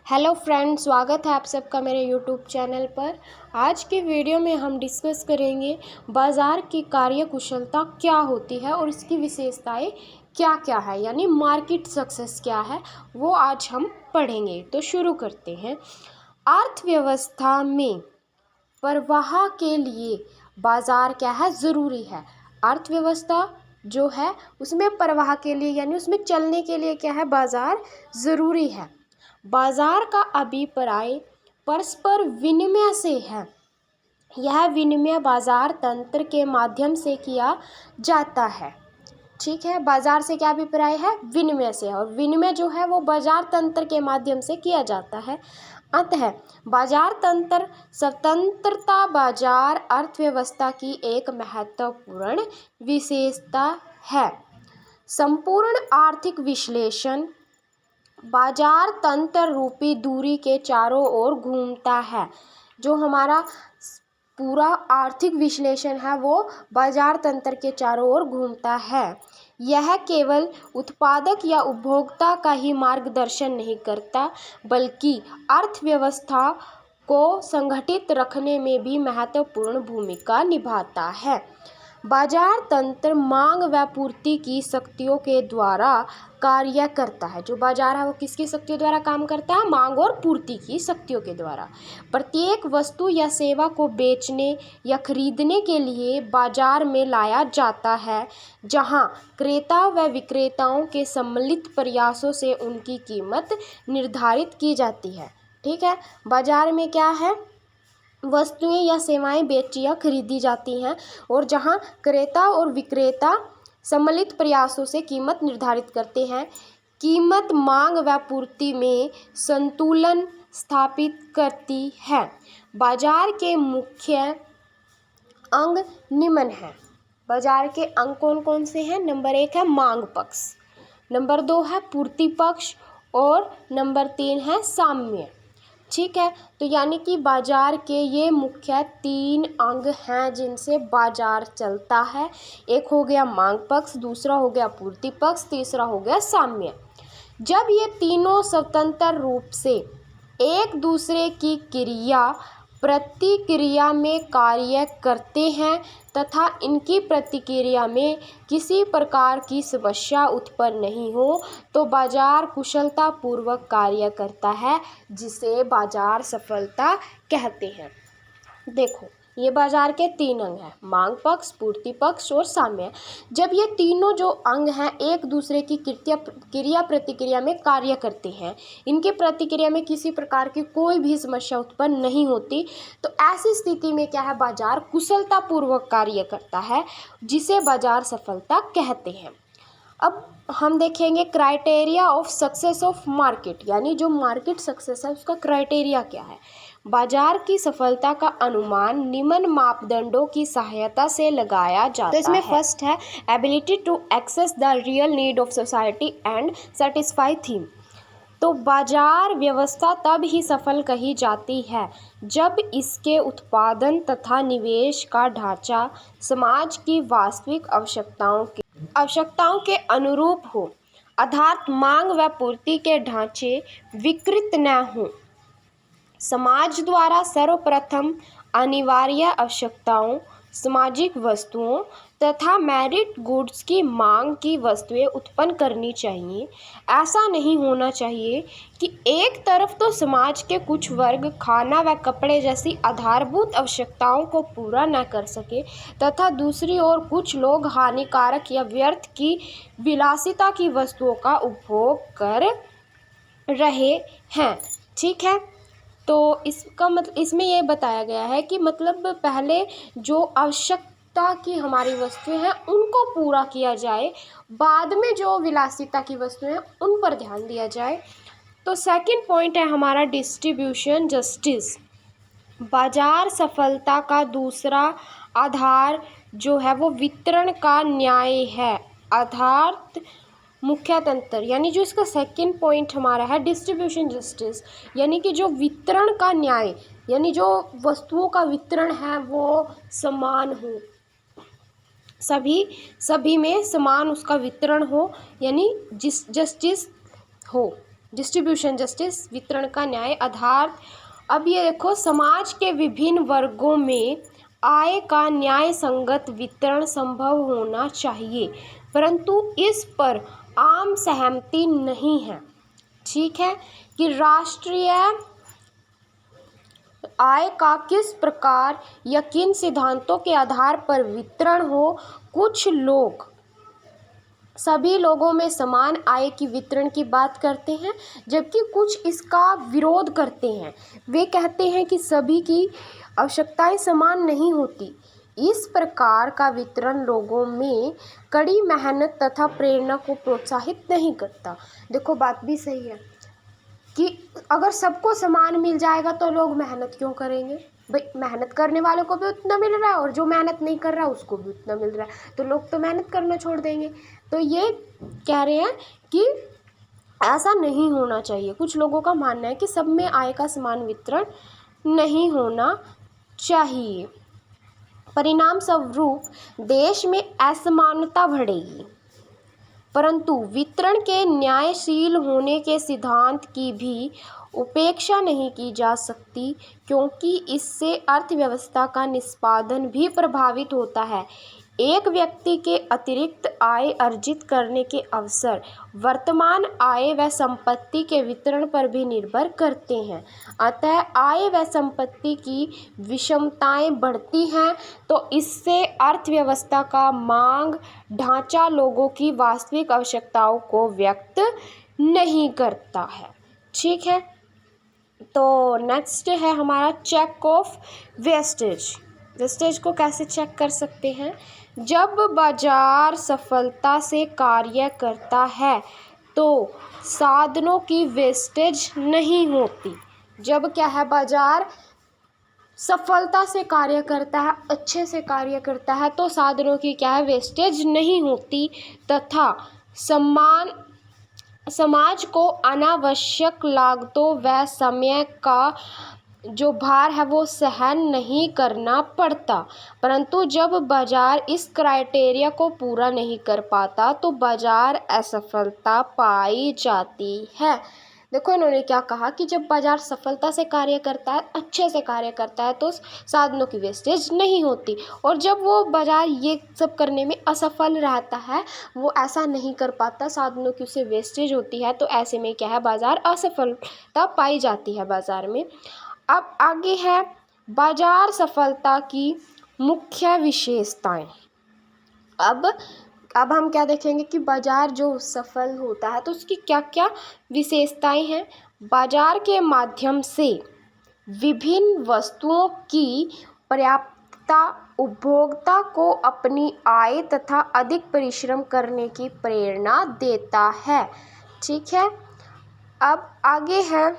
Hello friends, स्वागत है आप सबका मेरे यूट्यूब चैनल पर। आज की वीडियो में हम डिस्कस करेंगे बाज़ार की कार्यकुशलता क्या होती है और इसकी विशेषताएं क्या क्या है, यानी मार्केट सक्सेस क्या है, वो आज हम पढ़ेंगे। तो शुरू करते हैं। अर्थव्यवस्था में प्रवाह के लिए बाज़ार क्या है, ज़रूरी है। अर्थव्यवस्था जो है उसमें प्रवाह के लिए यानी उसमें चलने के लिए क्या है, बाज़ार ज़रूरी है। बाजार का अभिप्राय परस्पर विनिमय से है। यह विनिमय बाजार तंत्र के माध्यम से किया जाता है। ठीक है, बाजार से क्या अभिप्राय है, विनिमय से, और विनिमय जो है वो बाजार तंत्र के माध्यम से किया जाता है। अतः बाजार तंत्र स्वतंत्रता बाजार अर्थव्यवस्था की एक महत्वपूर्ण विशेषता है। संपूर्ण आर्थिक विश्लेषण बाजार तंत्र रूपी दूरी के चारों ओर घूमता है। जो हमारा पूरा आर्थिक विश्लेषण है वो बाजार तंत्र के चारों ओर घूमता है। यह केवल उत्पादक या उपभोक्ता का ही मार्गदर्शन नहीं करता, बल्कि अर्थव्यवस्था को संगठित रखने में भी महत्वपूर्ण भूमिका निभाता है। बाजार तंत्र मांग व पूर्ति की शक्तियों के द्वारा कार्य करता है। जो बाजार है वो किसकी शक्तियों द्वारा काम करता है, मांग और पूर्ति की शक्तियों के द्वारा। प्रत्येक वस्तु या सेवा को बेचने या खरीदने के लिए बाजार में लाया जाता है, जहां क्रेता व विक्रेताओं के सम्मिलित प्रयासों से उनकी कीमत निर्धारित की जाती है। ठीक है, बाजार में क्या है, वस्तुएं या सेवाएं बेची या खरीदी जाती हैं, और जहां क्रेता और विक्रेता सम्मिलित प्रयासों से कीमत निर्धारित करते हैं। कीमत मांग व पूर्ति में संतुलन स्थापित करती है। बाजार के मुख्य अंग निम्न हैं। बाजार के अंग कौन कौन से हैं? नंबर 1 है मांग पक्ष, नंबर 2 है पूर्ति पक्ष, और नंबर 3 है साम्य। ठीक है, तो यानी कि बाजार के ये मुख्य 3 अंग हैं जिनसे बाजार चलता है। एक हो गया मांग पक्ष, दूसरा हो गया पूर्ति पक्ष, तीसरा हो गया साम्य। जब ये तीनों स्वतंत्र रूप से एक दूसरे की क्रिया प्रतिक्रिया में कार्य करते हैं तथा इनकी प्रतिक्रिया में किसी प्रकार की समस्या उत्पन्न नहीं हो, तो बाजार कुशलतापूर्वक कार्य करता है, जिसे बाजार सफलता कहते हैं। देखो, ये बाजार के 3 अंग हैं, मांग पक्ष, पूर्ति पक्ष और साम्य। जब ये तीनों जो अंग हैं एक दूसरे की क्रिया प्रतिक्रिया में कार्य करते हैं, इनके प्रतिक्रिया में किसी प्रकार की कोई भी समस्या उत्पन्न नहीं होती, तो ऐसी स्थिति में क्या है, बाजार कुशलतापूर्वक कार्य करता है, जिसे बाजार सफलता कहते हैं। अब हम देखेंगे criteria of success of market, यानी जो मार्केट सक्सेस है उसका क्राइटेरिया क्या है। बाजार की सफलता का अनुमान निम्न मापदंडों की सहायता से लगाया जाता है। तो इसमें फर्स्ट है ability to access the real need of society and satisfy them. तो बाजार व्यवस्था तब ही सफल कही जाती है जब इसके उत्पादन तथा निवेश का ढांचा समाज की वास्तविक आवश्यकताओं के अनुरूप हो, अर्थात मांग व पूर्ति के ढांचे विकृत न हों। समाज द्वारा सर्वप्रथम अनिवार्य आवश्यकताओं, सामाजिक वस्तुओं तथा मेरिट गुड्स की मांग की वस्तुएं उत्पन्न करनी चाहिए। ऐसा नहीं होना चाहिए कि एक तरफ तो समाज के कुछ वर्ग खाना व कपड़े जैसी आधारभूत आवश्यकताओं को पूरा न कर सके तथा दूसरी ओर कुछ लोग हानिकारक या व्यर्थ की विलासिता की वस्तुओं का उपभोग कर रहे हैं। ठीक है, तो इसका मतलब इसमें ये बताया गया है कि मतलब पहले जो आवश्यकता की हमारी वस्तुएं हैं उनको पूरा किया जाए, बाद में जो विलासिता की वस्तुएं हैं उन पर ध्यान दिया जाए। तो सेकंड पॉइंट है हमारा डिस्ट्रीब्यूशन जस्टिस। बाजार सफलता का दूसरा आधार जो है वो वितरण का न्याय है, अर्थात मुख्य तंत्र, यानी जो इसका सेकंड पॉइंट हमारा है डिस्ट्रीब्यूशन जस्टिस, यानी कि जो वितरण का न्याय, यानी जो वस्तुओं का वितरण है वो समान हो, सभी में समान उसका वितरण हो, यानी जस्टिस हो, डिस्ट्रीब्यूशन जस्टिस, वितरण का न्याय आधार। अब ये देखो, समाज के विभिन्न वर्गों में आय का न्याय संगत वितरण संभव होना चाहिए, परंतु इस पर आम सहमति नहीं है। ठीक है, कि राष्ट्रीय आय का किस प्रकार या किन सिद्धांतों के आधार पर वितरण हो। कुछ लोग सभी लोगों में समान आय की वितरण की बात करते हैं, जबकि कुछ इसका विरोध करते हैं। वे कहते हैं कि सभी की आवश्यकताएं समान नहीं होती। इस प्रकार का वितरण लोगों में कड़ी मेहनत तथा प्रेरणा को प्रोत्साहित नहीं करता। देखो, बात भी सही है कि अगर सबको समान मिल जाएगा तो लोग मेहनत क्यों करेंगे। भाई, मेहनत करने वालों को भी उतना मिल रहा है और जो मेहनत नहीं कर रहा है उसको भी उतना मिल रहा है, तो लोग तो मेहनत करना छोड़ देंगे। तो ये कह रहे हैं कि ऐसा नहीं होना चाहिए। कुछ लोगों का मानना है कि सब में आय का समान वितरण नहीं होना चाहिए। परिणाम स्वरूप देश में असमानता बढ़ेगी, परंतु वितरण के न्यायशील होने के सिद्धांत की भी उपेक्षा नहीं की जा सकती, क्योंकि इससे अर्थव्यवस्था का निष्पादन भी प्रभावित होता है। एक व्यक्ति के अतिरिक्त आय अर्जित करने के अवसर वर्तमान आय व संपत्ति के वितरण पर भी निर्भर करते हैं। अतः आय व संपत्ति की विषमताएं बढ़ती हैं तो इससे अर्थव्यवस्था का मांग ढांचा लोगों की वास्तविक आवश्यकताओं को व्यक्त नहीं करता है। ठीक है, तो नेक्स्ट है हमारा चेक ऑफ वेस्टेज। वेस्टेज को कैसे चेक कर सकते हैं। जब बाजार सफलता से कार्य करता है तो साधनों की वेस्टेज नहीं होती। जब क्या है, बाजार सफलता से कार्य करता है, अच्छे से कार्य करता है, तो साधनों की क्या है, वेस्टेज नहीं होती तथा समाज को अनावश्यक लागतों व समय का जो भार है वो सहन नहीं करना पड़ता। परंतु जब बाजार इस क्राइटेरिया को पूरा नहीं कर पाता तो बाजार असफलता पाई जाती है। देखो, इन्होंने क्या कहा कि जब बाजार सफलता से कार्य करता है, अच्छे से कार्य करता है, तो साधनों की वेस्टेज नहीं होती, और जब वो बाजार ये सब करने में असफल रहता है, वो ऐसा नहीं कर पाता, साधनों की उसे वेस्टेज होती है, तो ऐसे में क्या है, बाजार असफलता पाई जाती है बाजार में। अब आगे है बाजार सफलता की मुख्य विशेषताएं। अब हम क्या देखेंगे कि बाजार जो सफल होता है तो उसकी क्या क्या विशेषताएं हैं। बाजार के माध्यम से विभिन्न वस्तुओं की पर्याप्तता उपभोक्ता को अपनी आय तथा अधिक परिश्रम करने की प्रेरणा देता है। ठीक है, अब आगे है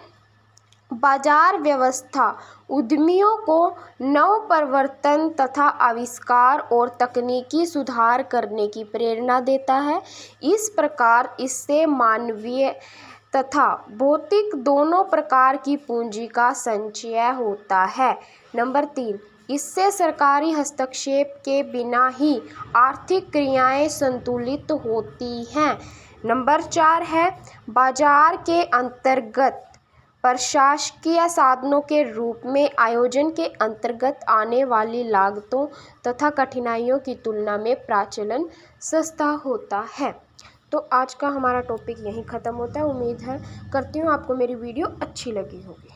बाजार व्यवस्था उद्यमियों को नव परिवर्तन तथा आविष्कार और तकनीकी सुधार करने की प्रेरणा देता है। इस प्रकार इससे मानवीय तथा भौतिक दोनों प्रकार की पूंजी का संचय होता है। नंबर 3, इससे सरकारी हस्तक्षेप के बिना ही आर्थिक क्रियाएं संतुलित होती हैं। नंबर 4 है बाजार के अंतर्गत प्रशासकीय साधनों के रूप में आयोजन के अंतर्गत आने वाली लागतों तथा कठिनाइयों की तुलना में प्रचलन सस्ता होता है। तो आज का हमारा टॉपिक यहीं ख़त्म होता है। उम्मीद है करती हूँ आपको मेरी वीडियो अच्छी लगी होगी।